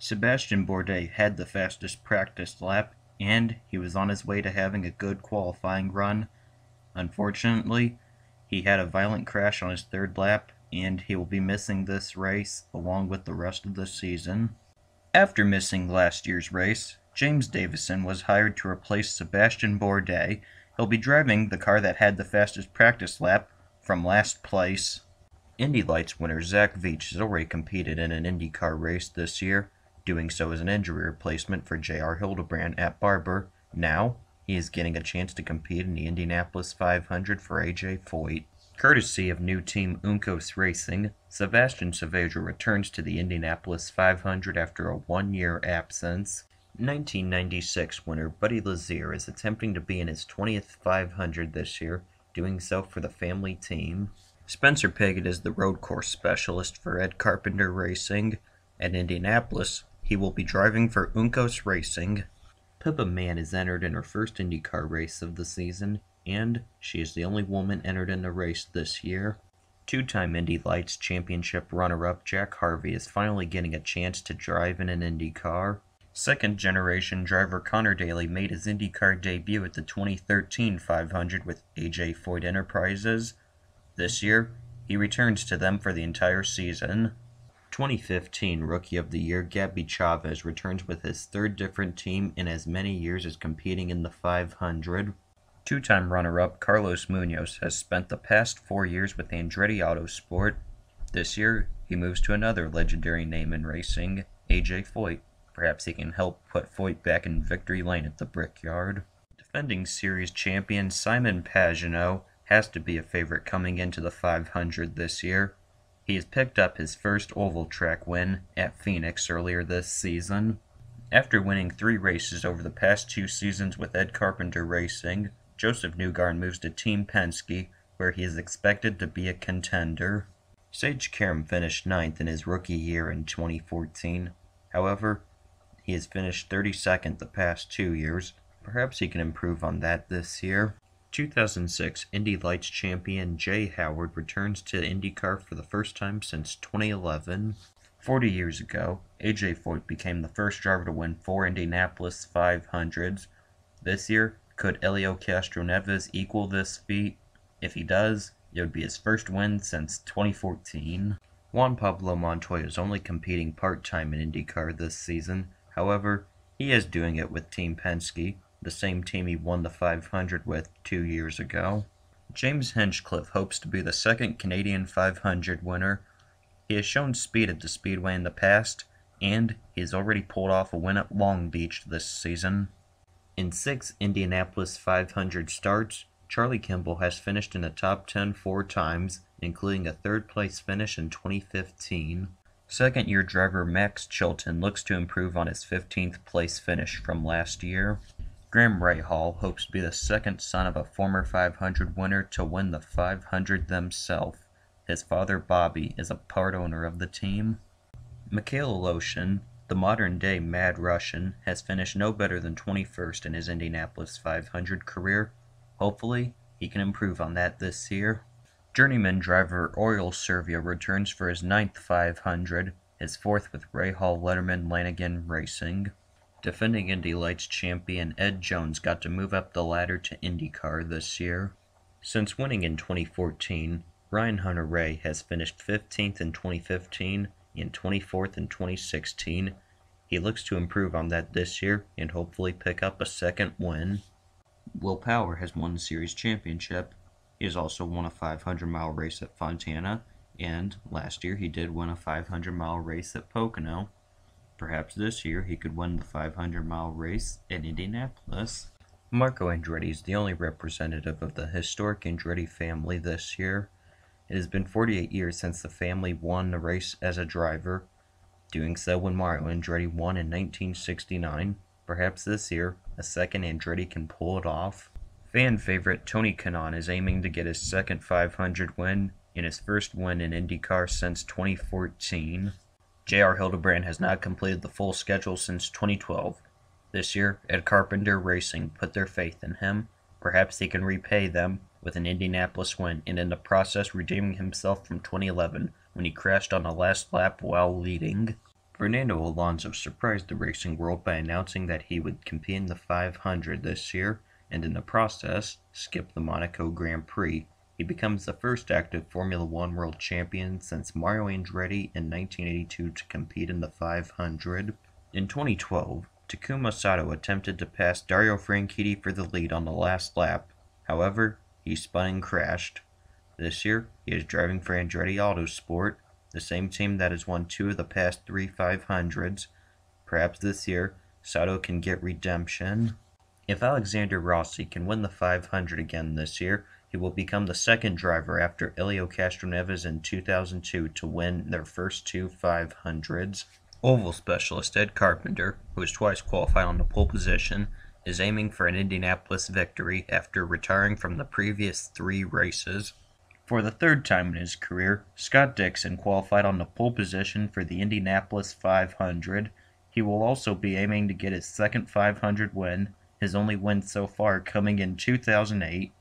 Sebastian Bourdais had the fastest practice lap, and he was on his way to having a good qualifying run. Unfortunately, he had a violent crash on his third lap, and he will be missing this race along with the rest of the season. After missing last year's race, James Davison was hired to replace Sebastian Bourdais. He'll be driving the car that had the fastest practice lap from last place. Indy Lights winner Zach Veach has already competed in an IndyCar race this year, doing so as an injury replacement for J.R. Hildebrand at Barber. Now, he is getting a chance to compete in the Indianapolis 500 for A.J. Foyt. Courtesy of new team Uncos Racing, Sebastian Saavedra returns to the Indianapolis 500 after a one-year absence. 1996 winner Buddy Lazier is attempting to be in his 20th 500 this year, doing so for the family team. Spencer Pigot is the road course specialist for Ed Carpenter Racing. At Indianapolis, he will be driving for Uncos Racing. Pippa Mann is entered in her first IndyCar race of the season, and she is the only woman entered in the race this year. Two-time Indy Lights Championship runner-up Jack Harvey is finally getting a chance to drive in an IndyCar. Second-generation driver Connor Daly made his IndyCar debut at the 2013 500 with A.J. Foyt Enterprises. This year, he returns to them for the entire season. 2015 Rookie of the Year Gabby Chavez returns with his third different team in as many years as competing in the 500. Two-time runner-up Carlos Munoz has spent the past 4 years with Andretti Autosport. This year, he moves to another legendary name in racing, A.J. Foyt. Perhaps he can help put Foyt back in victory lane at the Brickyard. Defending series champion Simon Pagenaud has to be a favorite coming into the 500 this year. He has picked up his first oval track win at Phoenix earlier this season. After winning 3 races over the past 2 seasons with Ed Carpenter Racing, Joseph Newgarden moves to Team Penske, where he is expected to be a contender. Sage Karam finished 9th in his rookie year in 2014. However, he has finished 32nd the past 2 years. Perhaps he can improve on that this year. 2006 Indy Lights champion Jay Howard returns to IndyCar for the first time since 2011. 40 years ago, A.J. Foyt became the first driver to win 4 Indianapolis 500s. This year, could Helio Castroneves equal this feat? If he does, it would be his first win since 2014. Juan Pablo Montoya is only competing part-time in IndyCar this season. However, he is doing it with Team Penske, the same team he won the 500 with 2 years ago. James Hinchcliffe hopes to be the second Canadian 500 winner. He has shown speed at the Speedway in the past, and he has already pulled off a win at Long Beach this season. In 6 Indianapolis 500 starts, Charlie Kimball has finished in the top 10 4 times, including a third-place finish in 2015. Second-year driver Max Chilton looks to improve on his 15th place finish from last year. Graham Rahal hopes to be the second son of a former 500 winner to win the 500 themselves. His father Bobby is a part owner of the team. Mikhail Aloshin, the modern-day Mad Russian, has finished no better than 21st in his Indianapolis 500 career. Hopefully, he can improve on that this year. Journeyman driver Oriol Servia returns for his 9th 500, his 4th with Rahal Letterman Lanigan Racing. Defending Indy Lights champion Ed Jones got to move up the ladder to IndyCar this year. Since winning in 2014, Ryan Hunter-Reay has finished 15th in 2015 and 24th in 2016. He looks to improve on that this year and hopefully pick up a second win. Will Power has won the series championship. He has also won a 500-mile race at Fontana, and last year he did win a 500-mile race at Pocono. Perhaps this year he could win the 500-mile race in Indianapolis. Marco Andretti is the only representative of the historic Andretti family this year. It has been 48 years since the family won the race as a driver, doing so when Mario Andretti won in 1969. Perhaps this year, a second Andretti can pull it off. Fan favorite Tony Kanaan is aiming to get his second 500 win and his first win in IndyCar since 2014. J.R. Hildebrand has not completed the full schedule since 2012. This year, Ed Carpenter Racing put their faith in him. Perhaps he can repay them with an Indianapolis win and in the process redeeming himself from 2011 when he crashed on the last lap while leading. Fernando Alonso surprised the racing world by announcing that he would compete in the 500 this year, and in the process, skip the Monaco Grand Prix. He becomes the first active Formula One world champion since Mario Andretti in 1982 to compete in the 500. In 2012, Takuma Sato attempted to pass Dario Franchitti for the lead on the last lap. However, he spun and crashed. This year, he is driving for Andretti Autosport, the same team that has won 2 of the past 3 500s. Perhaps this year, Sato can get redemption. If Alexander Rossi can win the 500 again this year, he will become the second driver after Elio Castroneves in 2002 to win their first 2 500s. Oval specialist Ed Carpenter, who has twice qualified on the pole position, is aiming for an Indianapolis victory after retiring from the previous 3 races. For the 3rd time in his career, Scott Dixon qualified on the pole position for the Indianapolis 500. He will also be aiming to get his second 500 win, his only win so far coming in 2008.